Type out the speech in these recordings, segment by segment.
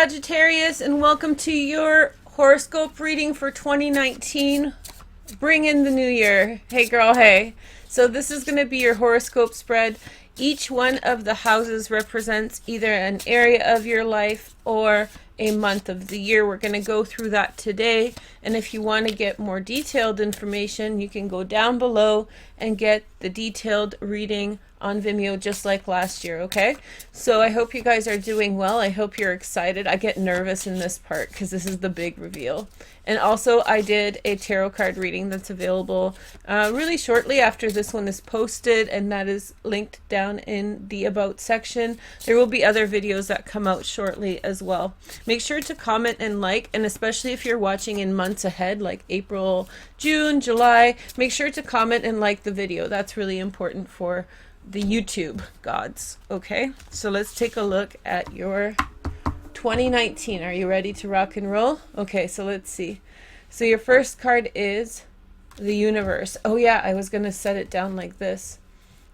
Sagittarius, and welcome to your horoscope reading for 2019. Bring in the new year. Hey girl, hey. So this is going to be your horoscope spread. Each one of the houses represents either an area of your life or a month of the year. We're going to go through that today, and if you want to get more detailed information, you can go down below and get the detailed reading on Vimeo just like last year. Okay, so I hope you guys are doing well. I hope you're excited. I get nervous in this part because this is the big reveal. And also I did a tarot card reading that's available really shortly after this one is posted, and that is linked down in the about section. There will be other videos that come out shortly as well. Make sure to comment and like, and especially if you're watching in months ahead like April, June, July, make sure to comment and like the video. That's really important for the YouTube gods. Okay, so let's take a look at your 2019. Are you ready to rock and roll? Okay, so let's see. So your first card is the universe. Oh yeah, I was gonna set it down like this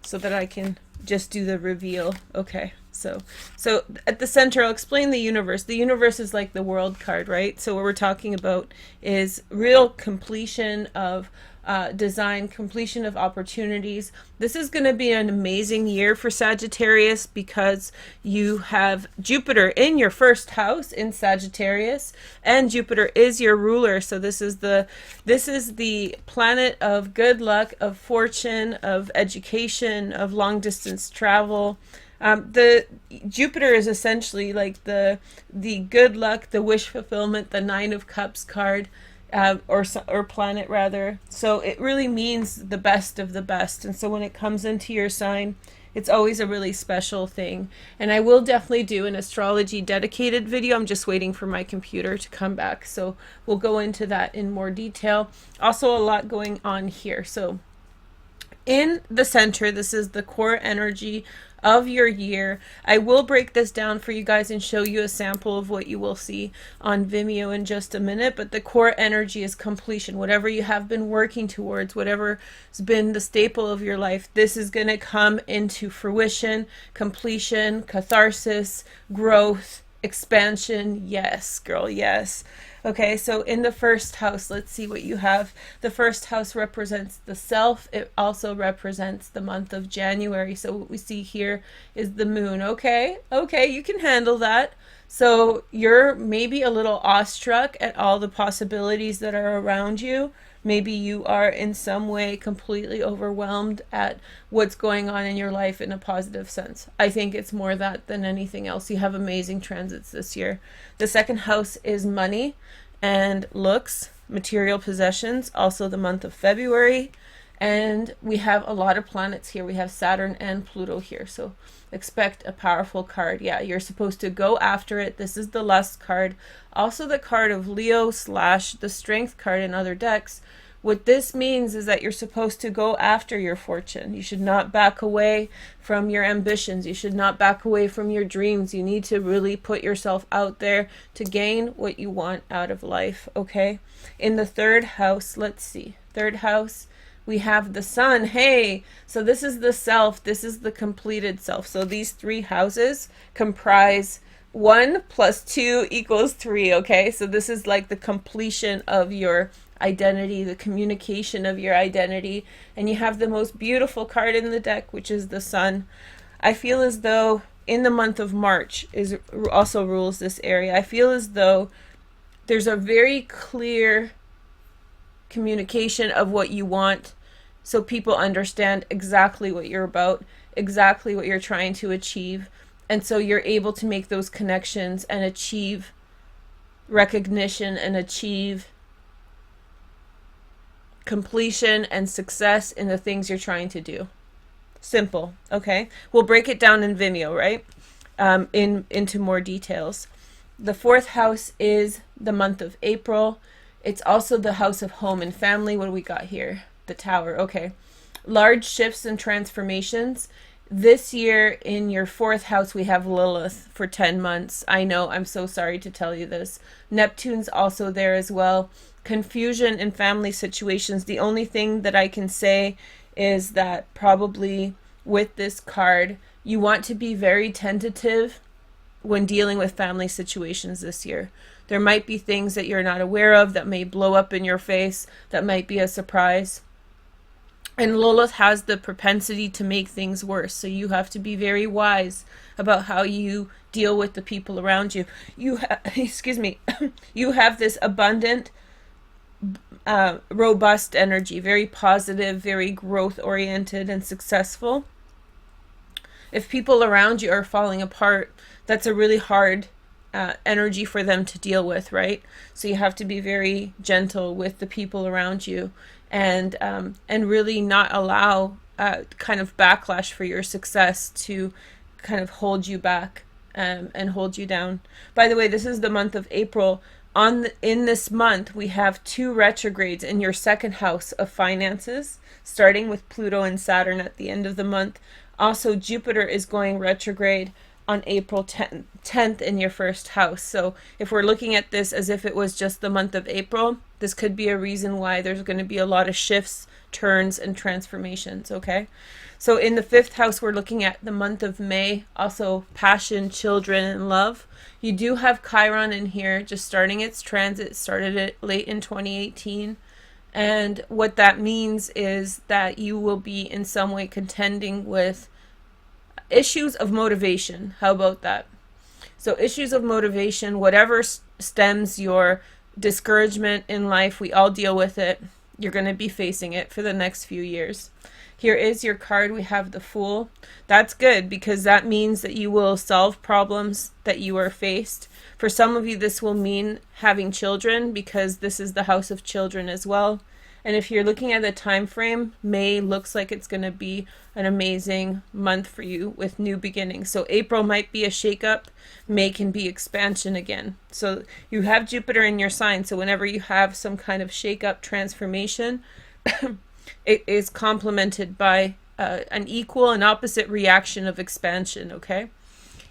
so that I can just do the reveal. Okay, so at the center, I'll explain the universe. The universe is like the world card, right? So what we're talking about is real completion of design, completion of opportunities. This is going to be an amazing year for Sagittarius because you have Jupiter in your first house in Sagittarius, and Jupiter is your ruler. So this is the planet of good luck, of fortune, of education, of long distance travel. The Jupiter is essentially like the good luck, the wish fulfillment, the Nine of Cups card. Or planet rather. So it really means the best of the best. And so when it comes into your sign, it's always a really special thing. And I will definitely do an astrology dedicated video. I'm just waiting for my computer to come back. So we'll go into that in more detail. Also a lot going on here. So in the center, this is the core energy of your year. I will break this down for you guys and show you a sample of what you will see on Vimeo in just a minute, but the core energy is completion. Whatever you have been working towards, whatever's been the staple of your life, this is going to come into fruition, completion, catharsis, growth, expansion. Yes, girl, yes. Okay, so in the first house, let's see what you have. The first house represents the self. It also represents the month of January. So what we see here is the moon. Okay, you can handle that. So you're maybe a little awestruck at all the possibilities that are around you. Maybe you are in some way completely overwhelmed at what's going on in your life in a positive sense. I think it's more that than anything else. You have amazing transits this year. The second house is money and looks, material possessions, also the month of February. And we have a lot of planets here. We have Saturn and Pluto here. So expect a powerful card. Yeah, you're supposed to go after it. This is the lust card. Also the card of Leo / the strength card in other decks. What this means is that you're supposed to go after your fortune. You should not back away from your ambitions. You should not back away from your dreams. You need to really put yourself out there to gain what you want out of life, okay? In the third house, let's see. Third house, we have the sun. Hey, so this is the self. This is the completed self. So these three houses comprise 1 + 2 = 3, okay? So this is like the completion of your identity, the communication of your identity. And you have the most beautiful card in the deck, which is the sun. I feel as though in the month of March is also rules this area. I feel as though there's a very clear communication of what you want, so people understand exactly what you're about, exactly what you're trying to achieve, and so you're able to make those connections and achieve recognition and achieve completion and success in the things you're trying to do. Simple. Okay, we'll break it down in Vimeo, right? Into more details. The fourth house is the month of April. It's also the house of home and family. What do we got here? The Tower. Okay, large shifts and transformations. This year in your fourth house, we have Lilith for 10 months. I know, I'm so sorry to tell you this. Neptune's also there as well. Confusion in family situations. The only thing that I can say is that probably with this card, you want to be very tentative when dealing with family situations this year. There might be things that you're not aware of that may blow up in your face, that might be a surprise. And Lilith has the propensity to make things worse. So you have to be very wise about how you deal with the people around you. Excuse me, you have this abundant, robust energy, very positive, very growth oriented and successful. If people around you are falling apart, that's a really hard energy for them to deal with, right? So you have to be very gentle with the people around you, and really not allow kind of backlash for your success to kind of hold you back and hold you down. By the way, this is the month of April. In this month, we have 2 retrogrades in your second house of finances, starting with Pluto and Saturn at the end of the month. Also, Jupiter is going retrograde on April 10th in your first house. So if we're looking at this as if it was just the month of April, this could be a reason why there's going to be a lot of shifts, turns, and transformations, okay? So in the 5th house, we're looking at the month of May, also passion, children, and love. You do have Chiron in here, just starting its transit, started it late in 2018. And what that means is that you will be in some way contending with issues of motivation. How about that? So issues of motivation, whatever stems your discouragement in life, we all deal with it. You're going to be facing it for the next few years. Here is your card. We have the Fool. That's good because that means that you will solve problems that you are faced. For some of you, this will mean having children because this is the house of children as well. And if you're looking at the time frame, May looks like it's going to be an amazing month for you with new beginnings. So April might be a shakeup. May can be expansion again. So you have Jupiter in your sign. So whenever you have some kind of shakeup transformation, it is complemented by an equal and opposite reaction of expansion, okay?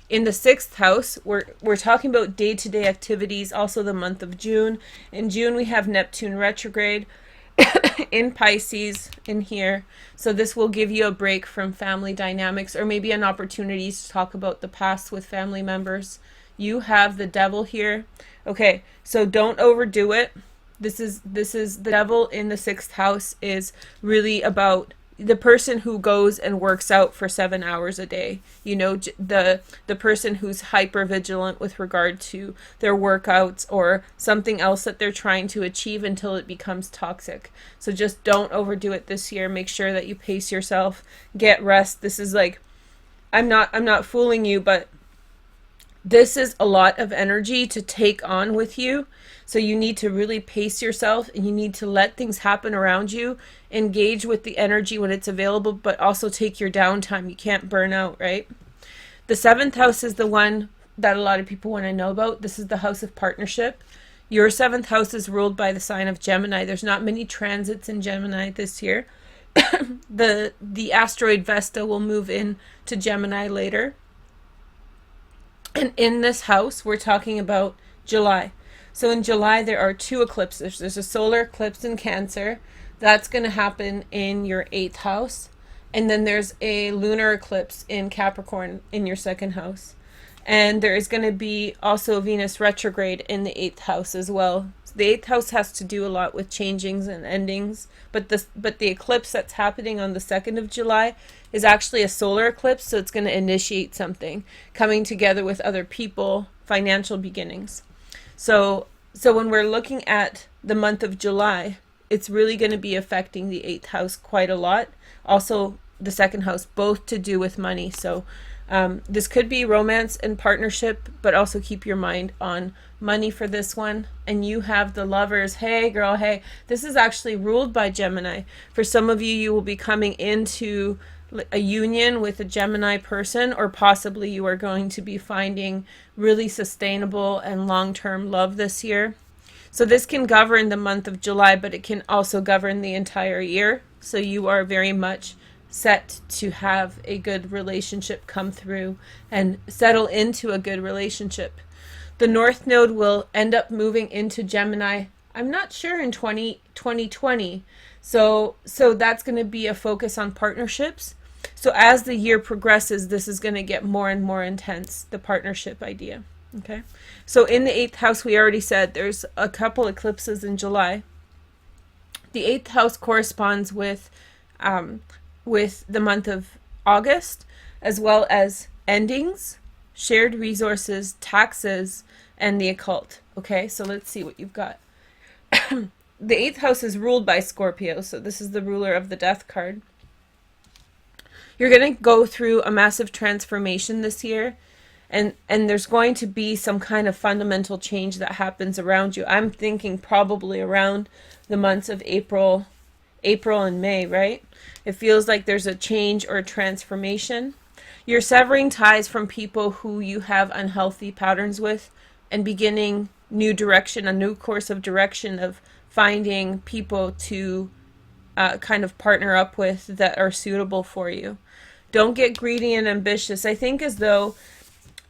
In the 6th house, we're talking about day-to-day activities, also the month of June. In June, we have Neptune retrograde in Pisces in here. So this will give you a break from family dynamics, or maybe an opportunity to talk about the past with family members. You have the Devil here. Okay, so don't overdo it. This is the Devil in the 6th house is really about the person who goes and works out for 7 hours a day. You know, the person who's hyper vigilant with regard to their workouts or something else that they're trying to achieve until it becomes toxic. So just don't overdo it this year. Make sure that you pace yourself, get rest. This is like, I'm not fooling you, but this is a lot of energy to take on with you. So you need to really pace yourself, and you need to let things happen around you. Engage with the energy when it's available, but also take your downtime. You can't burn out, right? The 7th house is the one that a lot of people want to know about. This is the house of partnership. Your 7th house is ruled by the sign of Gemini. There's not many transits in Gemini this year. The asteroid Vesta will move in to Gemini later. And in this house, we're talking about July. So in July, there are 2 eclipses. There's a solar eclipse in Cancer. That's going to happen in your 8th house. And then there's a lunar eclipse in Capricorn in your 2nd house. And there is going to be also Venus retrograde in the 8th house as well. So the 8th house has to do a lot with changings and endings. But the eclipse that's happening on the 2nd of July is actually a solar eclipse. So it's going to initiate something, coming together with other people, financial beginnings. So when we're looking at the month of July, it's really going to be affecting the 8th house quite a lot. Also, the 2nd house, both to do with money. So this could be romance and partnership, but also keep your mind on money for this one. And you have the Lovers. Hey, girl, hey. This is actually ruled by Gemini. For some of you, you will be coming into a union with a Gemini person, or possibly you are going to be finding really sustainable and long-term love this year. So this can govern the month of July, but it can also govern the entire year. So you are very much set to have a good relationship come through and settle into a good relationship. The North Node will end up moving into Gemini, I'm not sure, in 2020. So that's going to be a focus on partnerships. So as the year progresses, this is going to get more and more intense, the partnership idea. Okay. So in the 8th house, we already said there's a couple eclipses in July. The 8th house corresponds with the month of August, as well as endings, shared resources, taxes, and the occult. Okay, so let's see what you've got. The 8th house is ruled by Scorpio, so this is the ruler of the death card. You're going to go through a massive transformation this year, and there's going to be some kind of fundamental change that happens around you. I'm thinking probably around the months of April and May, right? It feels like there's a change or a transformation. You're severing ties from people who you have unhealthy patterns with and beginning new direction, a new course of direction of finding people to kind of partner up with that are suitable for you. Don't get greedy and ambitious. I think as though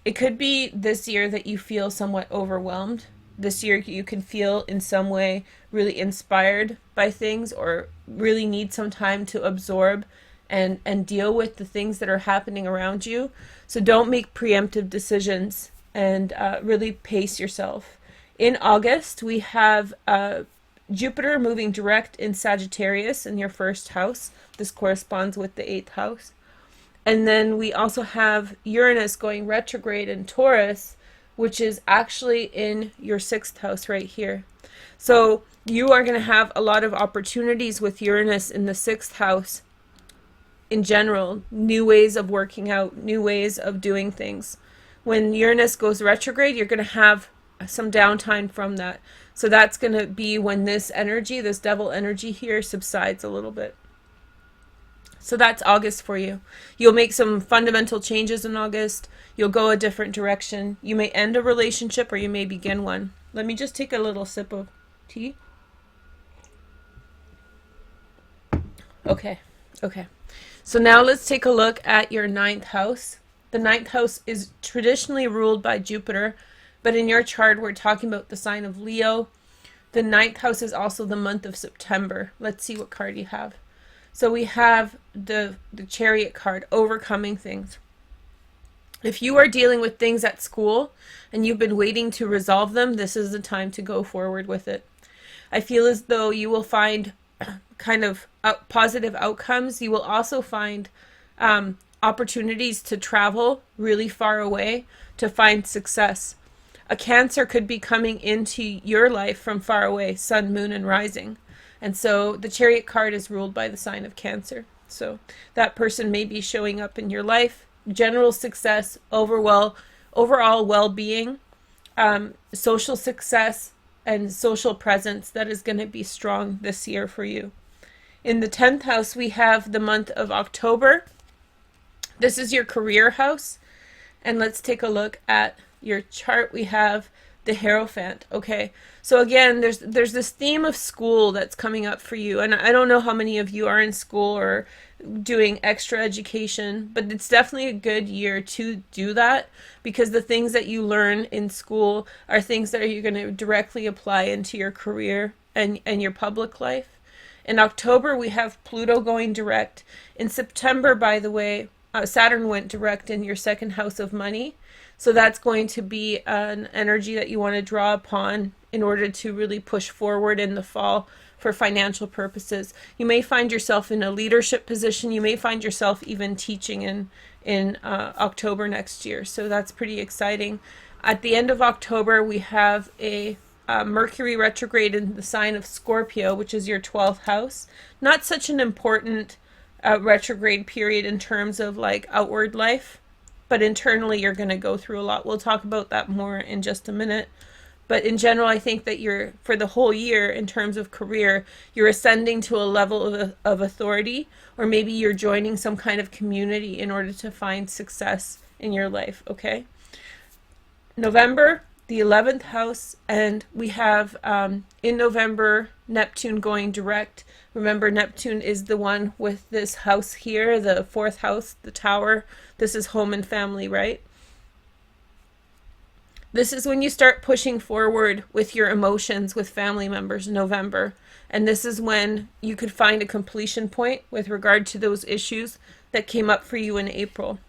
it could be this year that you feel somewhat overwhelmed. This year you can feel in some way really inspired by things or really need some time to absorb and deal with the things that are happening around you. So don't make preemptive decisions and really pace yourself. In August, we have Jupiter moving direct in Sagittarius in your 1st house. This corresponds with the 8th house. And then we also have Uranus going retrograde in Taurus, which is actually in your 6th house right here. So you are going to have a lot of opportunities with Uranus in the 6th house in general, new ways of working out, new ways of doing things. When Uranus goes retrograde, you're going to have some downtime from that. So that's going to be when this energy, this devil energy here, subsides a little bit. So that's August for you. You'll make some fundamental changes in August. You'll go a different direction. You may end a relationship or you may begin one. Let me just take a little sip of tea. Okay. So now let's take a look at your 9th house. The 9th house is traditionally ruled by Jupiter, but in your chart, we're talking about the sign of Leo. The 9th house is also the month of September. Let's see what card you have. So we have the Chariot card, overcoming things. If you are dealing with things at school and you've been waiting to resolve them, this is the time to go forward with it. I feel as though you will find kind of positive outcomes. You will also find opportunities to travel really far away to find success. A Cancer could be coming into your life from far away, sun, moon, and rising. And so the Chariot card is ruled by the sign of Cancer. So that person may be showing up in your life. General success, overall well-being, social success, and social presence that is going to be strong this year for you. In the 10th house, we have the month of October. This is your career house. And let's take a look at your chart. We have the Hierophant. Okay, so again, there's this theme of school that's coming up for you, and I don't know how many of you are in school or doing extra education, but it's definitely a good year to do that, because the things that you learn in school are things that you're going to directly apply into your career and your public life. In October, we have Pluto going direct. In September, by the way, Saturn went direct in your 2nd house of money. So that's going to be an energy that you want to draw upon in order to really push forward in the fall for financial purposes. You may find yourself in a leadership position. You may find yourself even teaching in October next year. So that's pretty exciting. At the end of October, we have a Mercury retrograde in the sign of Scorpio, which is your 12th house. Not such an important retrograde period in terms of like outward life, but internally you're going to go through a lot. We'll talk about that more in just a minute. But in general, I think that for the whole year, in terms of career, you're ascending to a level of authority, or maybe you're joining some kind of community in order to find success in your life, okay? November, the 11th house, and we have in November, Neptune going direct. Remember, Neptune is the one with this house here, the 4th house, the tower. This is home and family, right? This is when you start pushing forward with your emotions with family members in November. And this is when you could find a completion point with regard to those issues that came up for you in April.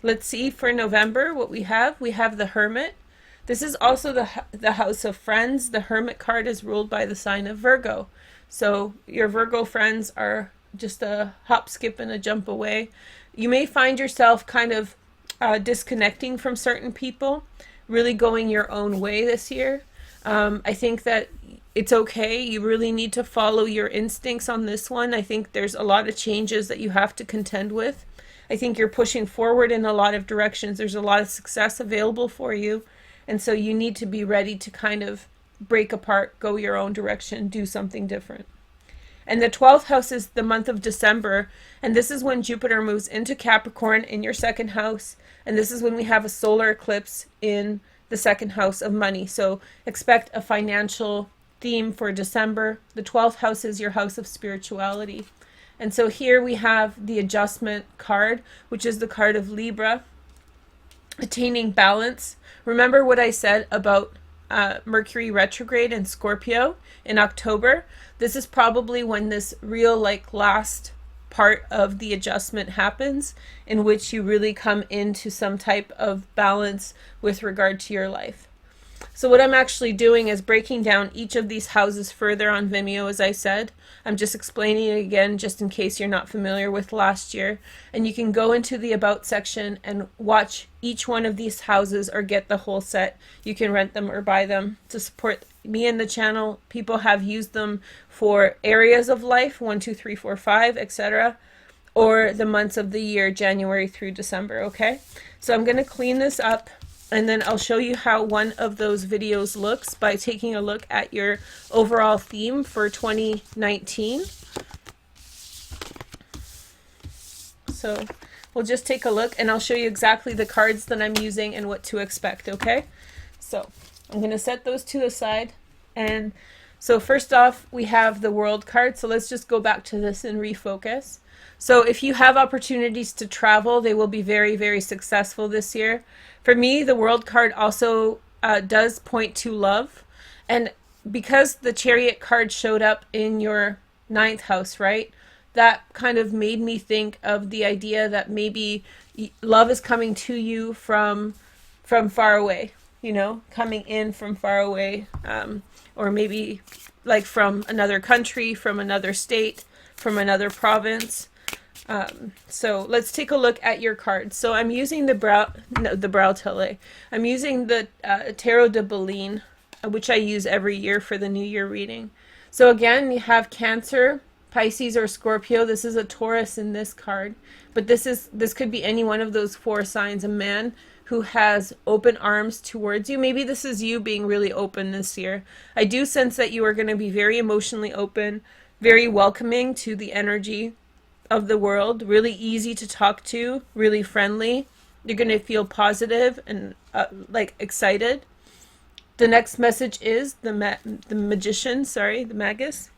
Let's see for November what we have. We have the Hermit. This is also the House of Friends. The Hermit card is ruled by the sign of Virgo. So your Virgo friends are just a hop, skip, and a jump away. You may find yourself kind of disconnecting from certain people, really going your own way this year. I think that it's okay. You really need to follow your instincts on this one. I think there's a lot of changes that you have to contend with. I think you're pushing forward in a lot of directions. There's a lot of success available for you. And so you need to be ready to kind of break apart, go your own direction, do something different. And the 12th house is the month of December. And this is when Jupiter moves into Capricorn in your second house. And this is when we have a solar eclipse in the second house of money. So expect a financial theme for December. The 12th house is your house of spirituality. And so here we have the adjustment card, which is the card of Libra, attaining balance. Remember what I said about Mercury retrograde in Scorpio in October? This is probably when this real last part of the adjustment happens, in which you really come into some type of balance with regard to your life. So what I'm actually doing is breaking down each of these houses further on Vimeo, as I said. I'm just explaining it again, just in case you're not familiar with last year. And you can go into the About section and watch each one of these houses or get the whole set. You can rent them or buy them to support me and the channel. People have used them for areas of life, 1, 2, 3, 4, 5, etc. Or the months of the year, January through December, okay? So I'm going to clean this up. And then I'll show you how one of those videos looks by taking a look at your overall theme for 2019. So we'll just take a look and I'll show you exactly the cards that I'm using and what to expect, okay? So I'm going to set those to the side. And so first off, we have the World card. So let's just go back to this and refocus. So if you have opportunities to travel, they will be very, very successful this year. For me, the World card also does point to love. And because the Chariot card showed up in your 9th house, right? That kind of made me think of the idea that maybe love is coming to you from far away, you know, coming in from far away, or maybe like from another country, from another state, from another province. So let's take a look at your cards. So I'm using the Brautele. I'm using the Tarot de Baleine, which I use every year for the New Year reading. So again, you have Cancer, Pisces, or Scorpio. This is a Taurus in this card, but this could be any one of those 4 signs. A man who has open arms towards you. Maybe this is you being really open this year. I do sense that you are going to be very emotionally open, very welcoming to the energy of the world, really easy to talk to, really friendly. You're going to feel positive and excited. The next message is the magician, the magus.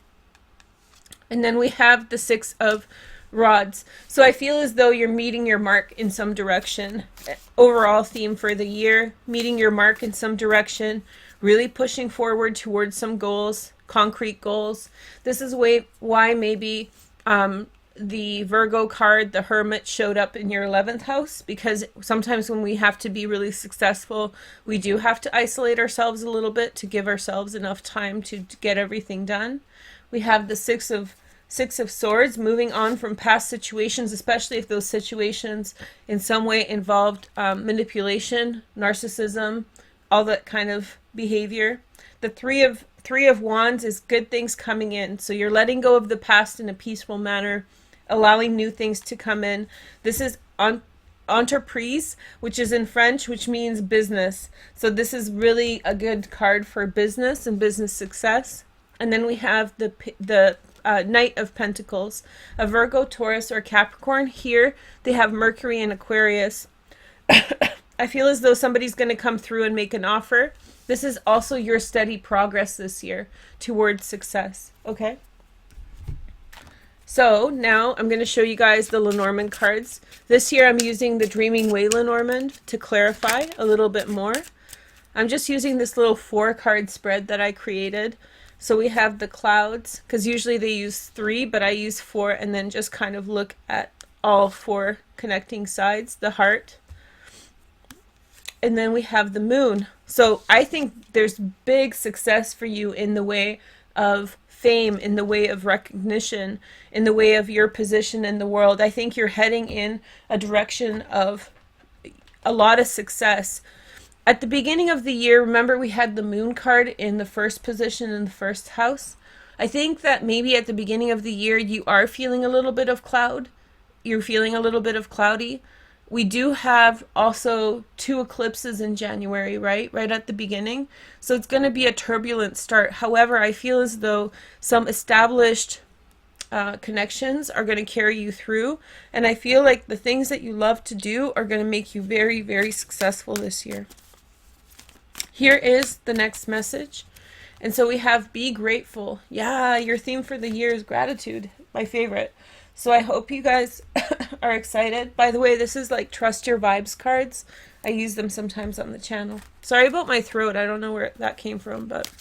And then we have the 6 of rods. So I feel as though you're meeting your mark in some direction. Overall theme for the year, meeting your mark in some direction, really pushing forward towards some goals, concrete goals. This is why maybe the Virgo card, the Hermit, showed up in your 11th house, because sometimes when we have to be really successful, we do have to isolate ourselves a little bit to give ourselves enough time to get everything done. We have the Six of Swords, moving on from past situations, especially if those situations in some way involved manipulation, narcissism, all that kind of behavior. The Three of Wands is good things coming in. So you're letting go of the past in a peaceful manner, allowing new things to come in. This is entreprise, which is in French, which means business. So this is really a good card for business and business success. And then we have the Knight of Pentacles, a Virgo, Taurus, or Capricorn. Here they have Mercury and Aquarius. I feel as though somebody's going to come through and make an offer. This is also your steady progress this year towards success, okay? So now I'm going to show you guys the Lenormand cards. This year I'm using the Dreaming Way Lenormand to clarify a little bit more. I'm just using this little 4-card spread that I created. So we have the clouds, because usually they use 3, but I use 4, and then just kind of look at all four connecting sides, the heart. And then we have the moon. So I think there's big success for you in the way of fame, in the way of recognition, in the way of your position in the world. I think you're heading in a direction of a lot of success. At the beginning of the year, remember we had the moon card in the first position in the first house. I think that maybe at the beginning of the year you are feeling a little bit of cloud. You're feeling a little bit of cloudy. We do have also 2 eclipses in January, right? Right at the beginning. So it's going to be a turbulent start. However, I feel as though some established connections are going to carry you through. And I feel like the things that you love to do are going to make you very, very successful this year. Here is the next message. And so we have be grateful. Yeah, your theme for the year is gratitude, my favorite. So I hope you guys are excited. By the way, this is like Trust Your Vibes cards. I use them sometimes on the channel. Sorry about my throat. I don't know where that came from, but...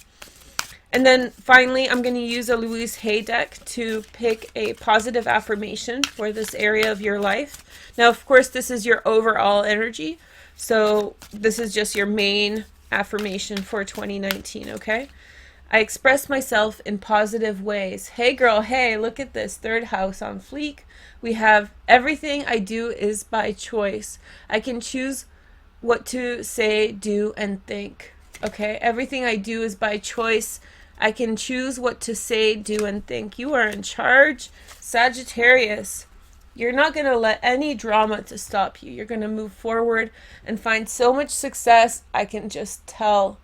And then finally, I'm going to use a Louise Hay deck to pick a positive affirmation for this area of your life. Now, of course, this is your overall energy. So this is just your main affirmation for 2019, okay? I express myself in positive ways. Hey girl, hey, look at this. 3rd house on fleek. We have everything I do is by choice. I can choose what to say, do, and think. Okay, everything I do is by choice. I can choose what to say, do, and think. You are in charge, Sagittarius. You're not going to let any drama to stop you. You're going to move forward and find so much success. I can just tell.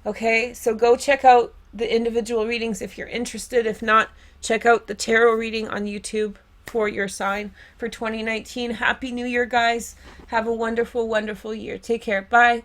Okay, so go check out the individual readings if you're interested. If not, check out the tarot reading on YouTube for your sign for 2019. Happy New Year, guys. Have a wonderful, wonderful year. Take care. Bye.